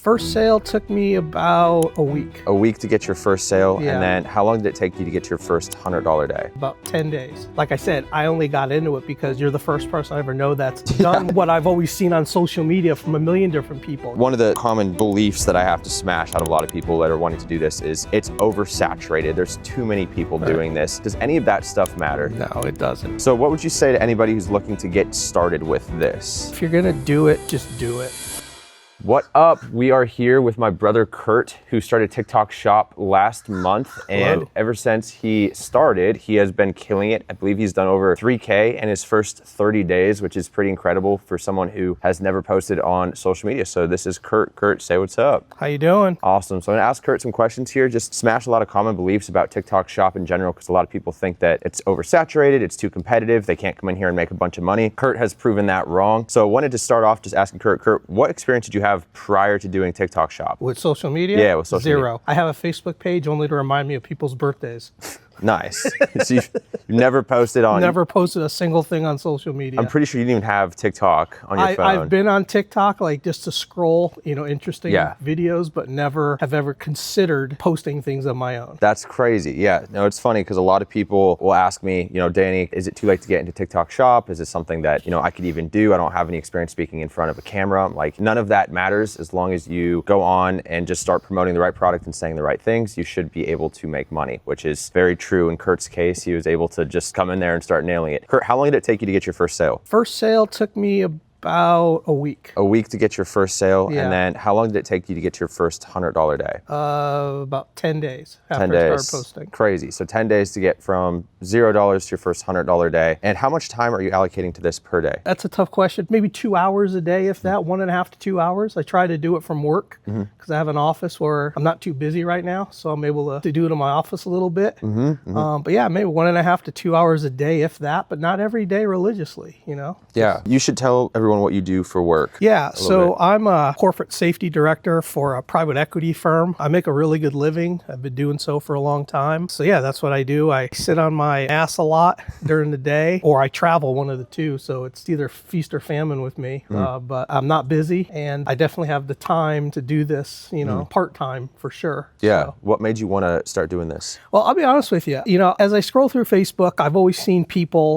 First sale took me about a week. A week to get your first sale, Yeah. and then how long did it take you to get your first $100 day? About 10 days. Like I said, I only got into it because you're the first person I ever know that's done what I've always seen on social media from a million different people. One of the common beliefs that I have to smash out of a lot of people that are wanting to do this is it's oversaturated. There's too many people doing this. Does any of that stuff matter? No, it doesn't. So what would you say to anybody who's looking to get started with this? If you're gonna do it, just do it. What up? We are here with my brother Kurt, who started TikTok Shop last month. And Hello. ever since he started, he has been killing it. I believe he's done over 3K in his first 30 days, which is pretty incredible for someone who has never posted on social media. So this is Kurt. Kurt, say what's up. How you doing? Awesome. So I'm gonna ask Kurt some questions here, just smash a lot of common beliefs about TikTok Shop in general, because a lot of people think that it's oversaturated, it's too competitive, they can't come in here and make a bunch of money. Kurt has proven that wrong. So I wanted to start off just asking Kurt, what experience did you have prior to doing TikTok Shop? With social media? Yeah, with social Zero. media. I have a Facebook page only to remind me of people's birthdays. Nice. So you've never posted on... Never posted a single thing on social media. I'm pretty sure you didn't even have TikTok on your phone. I've been on TikTok like just to scroll, interesting Yeah. videos, but never have ever considered posting things on my own. That's crazy. Yeah. No, it's funny because a lot of people will ask me, Danny, is it too late to get into TikTok Shop? Is it something that, I could even do? I don't have any experience speaking in front of a camera. I'm like, none of that matters as long as you go on and just start promoting the right product and saying the right things. You should be able to make money, which is very true. In Kurt's case, he was able to just come in there and start nailing it. Kurt, how long did it take you to get your first sale? First sale took me about a week. A week to get your first sale, Yeah. and then how long did it take you to get your first $100 day? About 10 days after 10 I days. started posting. Crazy. So 10 days to get from $0 to your first $100 day. And how much time are you allocating to this per day? That's a tough question. Maybe 2 hours a day, if that, 1.5 to 2 hours. I try to do it from work because I have an office where I'm not too busy right now. So I'm able to do it in my office a little bit. But yeah, maybe 1.5 to 2 hours a day, if that, but not every day religiously, Yeah. You should tell everyone what you do for work. Yeah, little so bit. I'm a corporate safety director for a private equity firm. I make a really good living. I've been doing so for a long time. So yeah, that's what I do. I sit on my ass a lot during the day, or I travel, one of the two. So it's either feast or famine with me. But I'm not busy, and I definitely have the time to do this, part-time for sure. Yeah. So. What made you want to start doing this? Well, I'll be honest with you. As I scroll through Facebook, I've always seen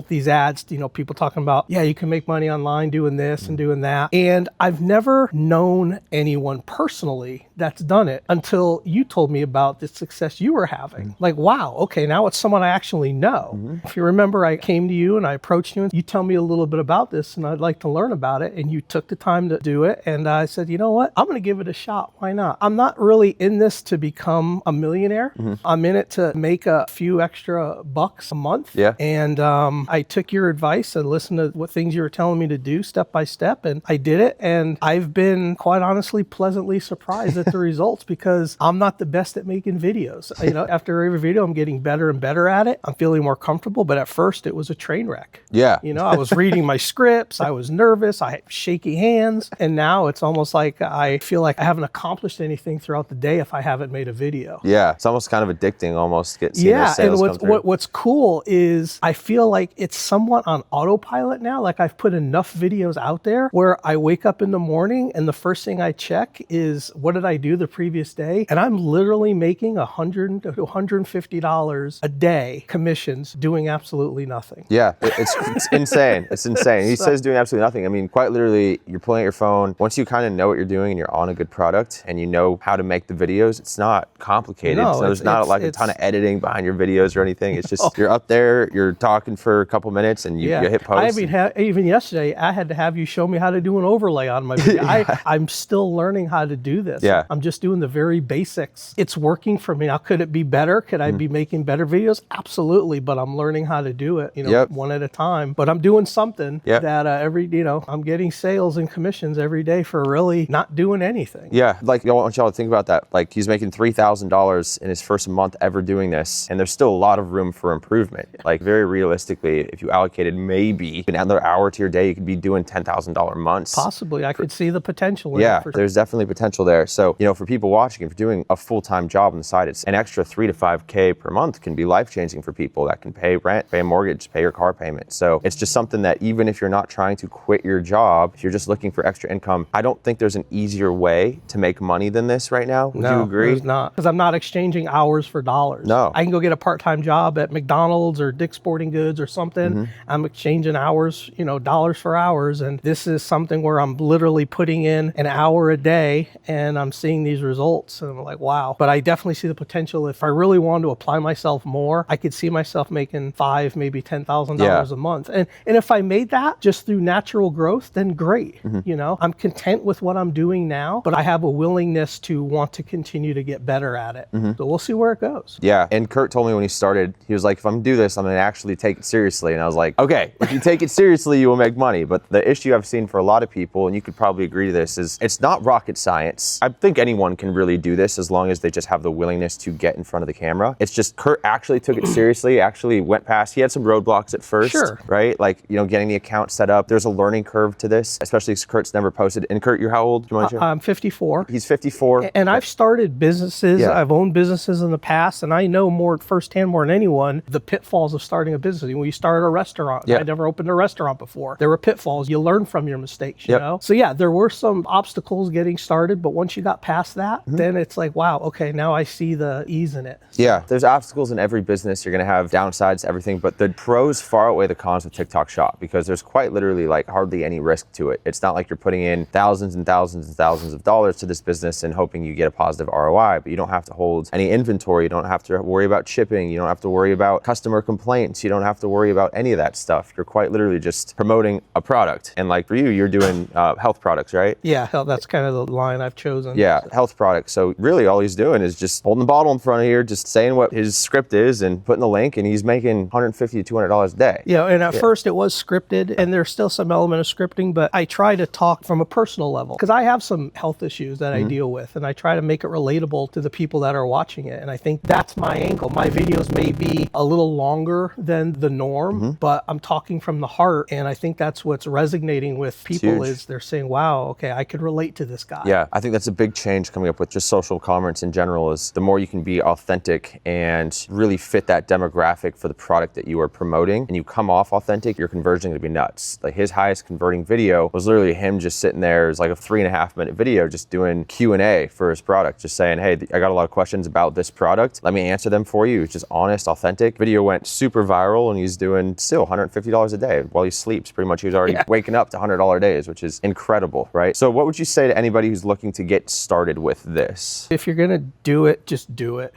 these ads, people talking about, yeah, you can make money online doing this and doing that. And I've never known anyone personally that's done it until you told me about the success you were having. Like, wow, okay, now it's someone I actually know. If you remember, I came to you and I approached you and you tell me a little bit about this and I'd like to learn about it. And you took the time to do it. And I said, you know what? I'm going to give it a shot. Why not? I'm not really in this to become a millionaire. I'm in it to make a few extra bucks a month. Yeah. And I took your advice and listened to what things you were telling me to do step by step. And I did it. And I've been, quite honestly, pleasantly surprised at the results because I'm not the best at making videos. After every video, I'm getting better and better at it. I'm feeling more comfortable. But at first, it was a train wreck. Yeah. I was reading my scripts. I was nervous. I had shaky hands. And now it's almost like I feel like I haven't accomplished anything throughout the day if I haven't made a video. Yeah. It's almost kind of addicting almost to get seeing Yeah, those sales and come through. what's cool is I feel like it's somewhat on autopilot now. Like I've put enough videos out there where I wake up in the morning and the first thing I check is what did I do the previous day? And I'm literally making $100 to $150 a day commissions doing absolutely nothing. Yeah, it's insane. It's insane. He says doing absolutely nothing. I mean, quite literally, you're pulling out your phone. Once you kind of know what you're doing and you're on a good product and you know how to make the videos, it's not complicated. No, so there's not like a ton of editing behind your videos or anything. It's just you're up there, you're talking for a couple minutes, and you hit post. Even yesterday, I had to have you show me how to do an overlay on my video. I'm still learning how to do this. Yeah. I'm just doing the very basics. It's working for me. Now, could it be better? Could I be making better videos? Absolutely, but I'm learning how to do it, one at a time. But I'm doing something that I'm getting sales and commissions every day for really not doing anything. Yeah, like I want y'all to think about that. Like he's making $3,000 in his first month ever doing this, and there's still a lot of room for improvement. Like very realistically, if you allocated maybe another hour to your day, you could be doing $10,000 $10,000 months. Possibly. I could see the potential in Yeah, it for there's definitely potential there. So, for people watching, if you're doing a full-time job on the side, it's an extra 3 to 5K per month can be life-changing for people that can pay rent, pay a mortgage, pay your car payment. So it's just something that even if you're not trying to quit your job, if you're just looking for extra income, I don't think there's an easier way to make money than this right now. Would you agree? There's not. Because I'm not exchanging hours for dollars. No. I can go get a part-time job at McDonald's or Dick's Sporting Goods or something. I'm exchanging hours, dollars for hours. And this is something where I'm literally putting in an hour a day and I'm seeing these results. And I'm like, wow. But I definitely see the potential. If I really wanted to apply myself more, I could see myself making $5,000, maybe $10,000 a month. And if I made that just through natural growth, then great. I'm content with what I'm doing now, but I have a willingness to want to continue to get better at it. So we'll see where it goes. Yeah. And Kurt told me when he started, he was like, if I'm gonna do this, I'm gonna actually take it seriously. And I was like, okay, if you take it seriously, you will make money. But the issue I've seen for a lot of people, and you could probably agree to this, is it's not rocket science. I think anyone can really do this as long as they just have the willingness to get in front of the camera. It's just Kurt actually took it seriously, actually went past, he had some roadblocks at first, right? Like, getting the account set up. There's a learning curve to this, especially because Kurt's never posted. And Kurt, you're how old? Do you want to share? I'm 54. He's 54. And I've started businesses. I've owned businesses in the past, and I know firsthand more than anyone, the pitfalls of starting a business. When you start a restaurant, I never opened a restaurant before. There were pitfalls. You learn from your mistakes, you know? So yeah, there were some obstacles getting started, but once you got past that, then it's like, wow, okay, now I see the ease in it. Yeah, there's obstacles in every business. You're gonna have downsides to everything, but the pros far outweigh the cons of TikTok Shop because there's quite literally like hardly any risk to it. It's not like you're putting in thousands and thousands and thousands of dollars to this business and hoping you get a positive ROI, but you don't have to hold any inventory. You don't have to worry about shipping. You don't have to worry about customer complaints. You don't have to worry about any of that stuff. You're quite literally just promoting a product. And like for you, you're doing health products, right? Yeah, that's kind of the line I've chosen. Yeah, health products. So really all he's doing is just holding the bottle in front of here, just saying what his script is and putting the link, and he's making $150 to $200 a day. Yeah, and at first it was scripted, and there's still some element of scripting, but I try to talk from a personal level because I have some health issues that I deal with, and I try to make it relatable to the people that are watching it. And I think that's my angle. My videos may be a little longer than the norm, but I'm talking from the heart, and I think that's what's resonating with people is they're saying, wow, okay, I could relate to this guy. Yeah, I think that's a big change coming up with just social commerce in general is the more you can be authentic and really fit that demographic for the product that you are promoting and you come off authentic, your conversion is gonna be nuts. Like his highest converting video was literally him just sitting there. It was like a 3.5 minute video just doing Q&A for his product, just saying, hey, I got a lot of questions about this product. Let me answer them for you. It's just honest, authentic. Video went super viral and he's doing still $150 a day while he sleeps. Pretty much he was already waking up to $100 days, which is incredible, right? So what would you say to anybody who's looking to get started with this? If you're gonna do it, just do it.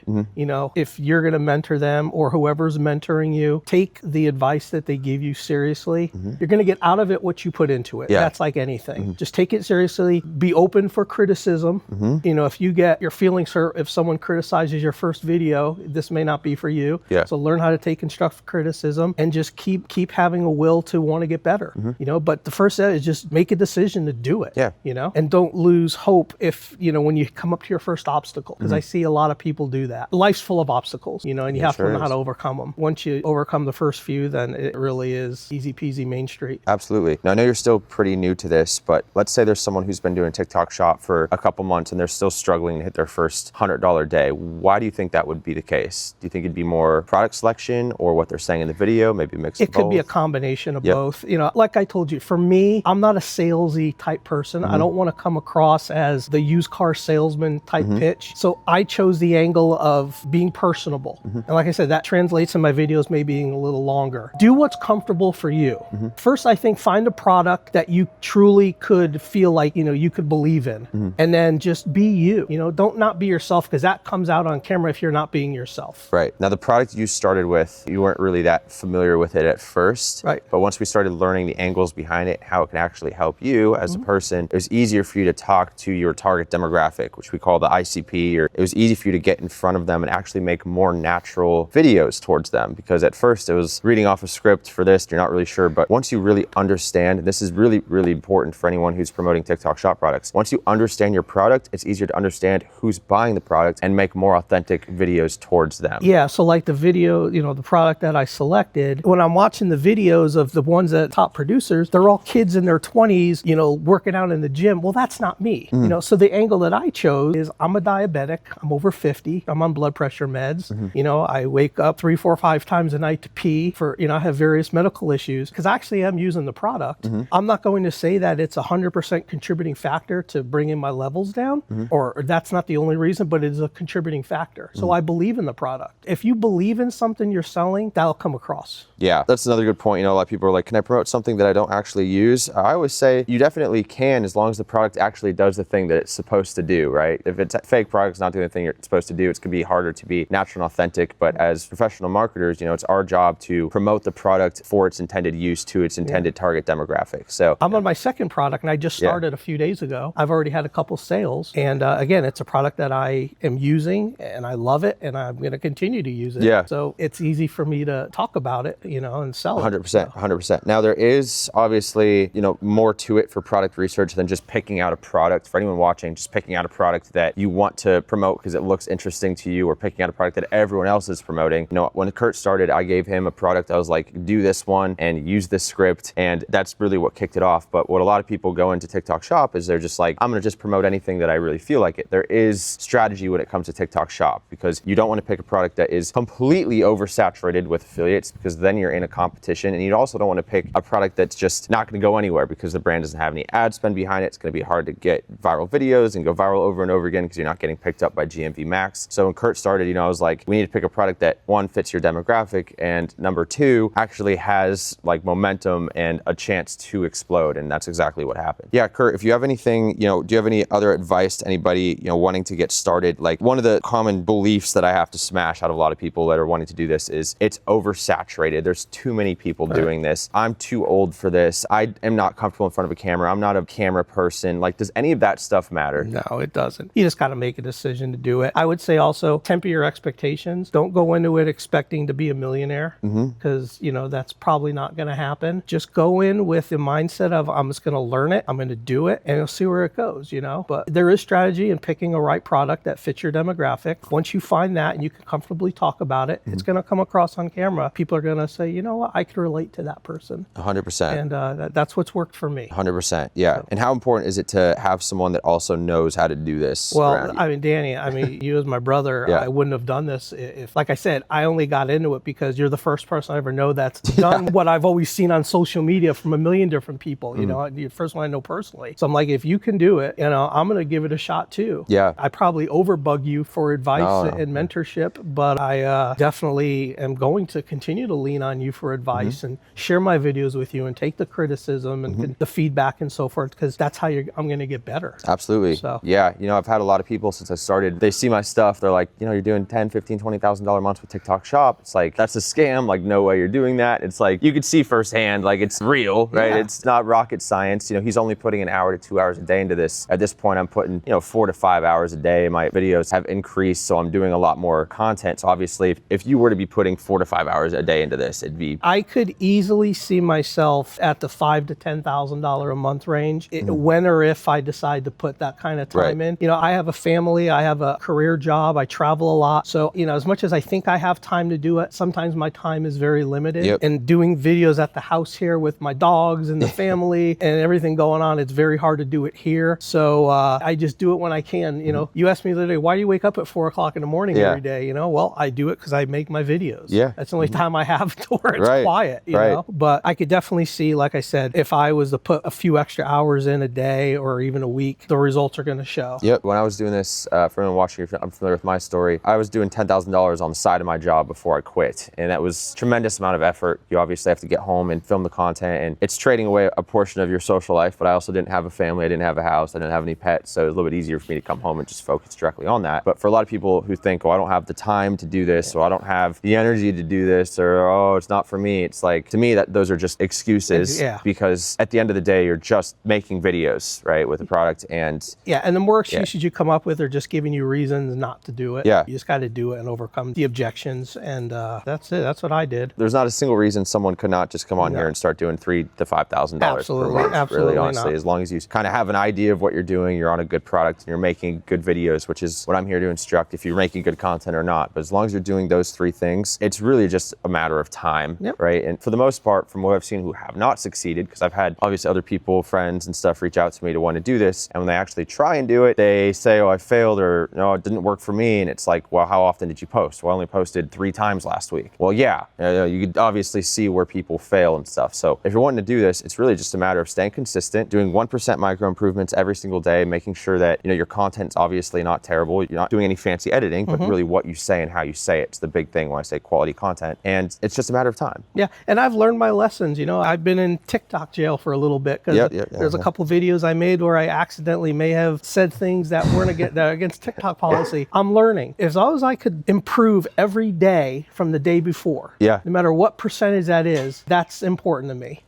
If you're gonna mentor them or whoever's mentoring you, take the advice that they give you seriously. You're gonna get out of it what you put into it. That's like anything. Just take it seriously. Be open for criticism. If you get your feelings hurt, if someone criticizes your first video, this may not be for you. So learn how to take constructive criticism and just keep having a will to want to get better. But the first step is just make a decision to do it. And don't lose hope if when you come up to your first obstacle, because I see a lot of people do that. Life's full of obstacles, and you have to know how to overcome them. Once you overcome the first few, then it really is easy peasy Main Street. Absolutely. Now I know you're still pretty new to this, but let's say there's someone who's been doing TikTok Shop for a couple months and they're still struggling to hit their first $100 day. Why do you think that would be the case? Do you think it'd be more product selection or what they're saying in the video, maybe a mix of both? It could be a combination of both. Like I told you, for me, I'm not a salesy type person. I don't want to come across as the used car salesman type pitch. So I chose the angle of being personable. And like I said, that translates in my videos maybe being a little longer. Do what's comfortable for you. First, I think find a product that you truly could feel like, you could believe in. And then just be you. Don't not be yourself, because that comes out on camera if you're not being yourself. Right. Now the product you started with, you weren't really that familiar with it at first. Right. But once we started learning the angles behind it, how it can actually help you as a person, it was easier for you to talk to your target demographic, which we call the ICP, or it was easy for you to get in front of them and actually make more natural videos towards them. Because at first it was reading off a script for this, you're not really sure. But once you really understand, and this is really, really important for anyone who's promoting TikTok Shop products, once you understand your product, it's easier to understand who's buying the product and make more authentic videos towards them. Yeah, so like the video, the product that I selected, when I'm watching the videos of the ones that top producers, they're all kids in their 20s, you know, working out in the gym. Well, that's not me. You know, so the angle that I chose is I'm a diabetic. I'm over 50. I'm on blood pressure meds. You know, I wake up 3, 4, 5 times a night to pee for, you know, I have various medical issues because actually I'm using the product. I'm not going to say that it's 100% contributing factor to bringing my levels down, or that's not the only reason, but it is a contributing factor. So I believe in the product. If you believe in something you're selling, that'll come across. Yeah, that's another good point. You know, a lot of people are like, can I promote something that I don't actually use? I always say you definitely can, as long as the product actually does the thing that it's supposed to do, right? If it's a fake product, it's not doing the thing it's supposed to do, it's going to be harder to be natural and authentic. But as professional marketers, you know, it's our job to promote the product for its intended use to its intended target demographic. So I'm on my second product and I just started a few days ago. I've already had a couple sales. And again, it's a product that I am using and I love it and I'm going to continue to use it. Yeah. So it's easy for me to talk about it, you know, and sell it. 100%, 100%. Now there is obviously, you know, more to it for product research than just picking out a product. For anyone watching, just picking out a product that you want to promote because it looks interesting to you, or picking out a product that everyone else is promoting. You know, when Kurt started, I gave him a product. I was like, do this one and use this script. And that's really what kicked it off. But what a lot of people go into TikTok Shop is they're just like, I'm going to just promote anything that I really feel like it. There is strategy when it comes to TikTok Shop, because you don't want to pick a product that is completely oversaturated with affiliates, because then you're in a competition. And you also don't want to pick a product that's just not going to go anywhere because the brand doesn't have any ad spend behind it. It's going to be hard to get viral videos and go viral over and over again because you're not getting picked up by GMV Max. So when Kurt started, you know, I was like, we need to pick a product that, one, fits your demographic, and number two, actually has like momentum and a chance to explode. And that's exactly what happened. Yeah, Kurt, if you have anything, you know, do you have any other advice to anybody, you know, wanting to get started? Like, one of the common beliefs that I have to smash out of a lot of people that are wanting to do this is it's oversaturated. There's too many people doing this. I'm too old for this. I am not comfortable in front of a camera. I'm not a camera person. Like, does any of that stuff matter? No, it doesn't. You just got to make a decision to do it. I would say also temper your expectations. Don't go into it expecting to be a millionaire, because, you know, that's probably not going to happen. Just go in with the mindset of, I'm just going to learn it, I'm going to do it, and you'll see where it goes, you know. But there is strategy in picking a right product that fits your demographic. Once you find that and you can comfortably talk about it, it's going to come across on camera. People are going to say, you know what, I could relate to that person. 100%. And that's what's worked for me. 100%. Yeah. And how important is it to have someone that also knows how to do this? Well, I mean, Danny, I mean, you as my brother, I wouldn't have done this if, like I said, I only got into it because you're the first person I ever know that's done what I've always seen on social media from a million different people. You know, you're the first one I know personally. So I'm like, if you can do it, you know, I'm going to give it a shot too. Yeah. I probably overbug you for advice and mentorship, but I definitely am going to continue to lean on you for advice and share my videos with you and take the criticism and the feedback and so forth, because that's how I'm going to get better. Absolutely. So. Yeah. You know, I've had a lot of people since I started, they see my stuff. They're like, you know, you're doing $10,000, $15,000, $20,000 months with TikTok Shop. It's like, that's a scam. Like, no way you're doing that. It's like, you could see firsthand, like, it's real, right? Yeah. It's not rocket science. You know, he's only putting an hour to 2 hours a day into this. At this point, I'm putting, you know, 4 to 5 hours a day. My videos have increased, so I'm doing a lot more content. So obviously, if you were to be putting 4 to 5 hours a day into this, it'd be... I could easily see myself at the $5,000 to $10,000 a month range when or if I decide to put that kind of time in. You know, I have a family, I have a career job, I travel a lot. So, you know, as much as I think I have time to do it, sometimes my time is very limited. And doing videos at the house here with my dogs and the family and everything going on, it's very hard to do it here. So I just do it when I can. You know, you asked me the other day, why do you wake up at 4 o'clock in the morning every day? You know, well, I do it because I make my videos. That's the only time I have to where it's quiet, you know. But I could definitely see, like I said, if I was to put a few extra hours in a day or even a week, the results are going to show. When I was doing this, for anyone watching, I'm familiar with my story, I was doing $10,000 on the side of my job before I quit. And that was a tremendous amount of effort. You obviously have to get home and film the content, and it's trading away a portion of your social life. But I also didn't have a family, I didn't have a house, I didn't have any pets. So it was a little bit easier for me to come home and just focus directly on that. But for a lot of people who think, oh, I don't have the time to do this, or I don't have the energy to do this, or, oh, it's not for me. It's like, to me, that those are just excuses, because at the end of the day, you're just making videos, right, with the product. And and the more excuses you come up with are just giving you reasons not to do it. You just got to do it and overcome the objections. And that's it. That's what I did. There's not a single reason someone could not just come on here and start doing $3,000 to $5,000 per month. Absolutely, really, honestly, as long as you kind of have an idea of what you're doing, you're on a good product, and you're making good videos, which is what I'm here to instruct, if you're making good content or not. But as long as you're doing those 3 things, it's really just a matter of time, right? And for the most part, from what I've seen who have not succeeded succeeded, because I've had obviously other people, friends and stuff reach out to me to want to do this. And when they actually try and do it, they say, oh, I failed, or no, it didn't work for me. And it's like, well, how often did you post? Well, I only posted 3 times last week. Well, yeah, you could obviously see where people fail and stuff. So if you're wanting to do this, it's really just a matter of staying consistent, doing 1% micro improvements every single day, making sure that, your content's obviously not terrible. You're not doing any fancy editing, but really what you say and how you say it. It's the big thing when I say quality content. And it's just a matter of time. Yeah, and I've learned my lessons. I've been in TikTok jail for a little bit because there's a couple videos I made where I accidentally may have said things that weren't against TikTok policy. I'm learning. As long as I could improve every day from the day before, no matter what percentage that is, that's important to me.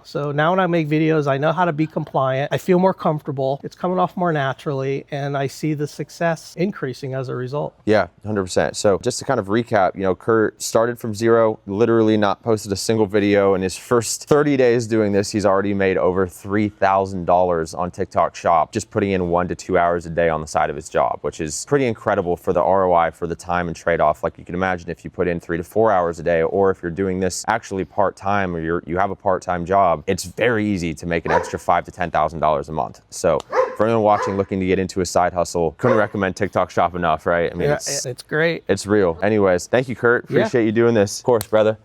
So now when I make videos, I know how to be compliant. I feel more comfortable. It's coming off more naturally, and I see the success increasing as a result. Yeah, 100%. So just to kind of recap, Kurt started from zero, literally not posted a single video. In his first 30 days doing this, he's already made over $3,000 on TikTok Shop, just putting in 1 to 2 hours a day on the side of his job, which is pretty incredible for the ROI, for the time and trade-off. Like you can imagine, if you put in 3 to 4 hours a day, or if you're doing this actually part-time, or you have a part-time job, it's very easy to make an extra $5,000 to $10,000 a month. So for anyone watching looking to get into a side hustle, couldn't recommend TikTok Shop enough, right? I mean, it's great. It's real. Anyways, thank you, Kurt. Appreciate you doing this. Of course, brother.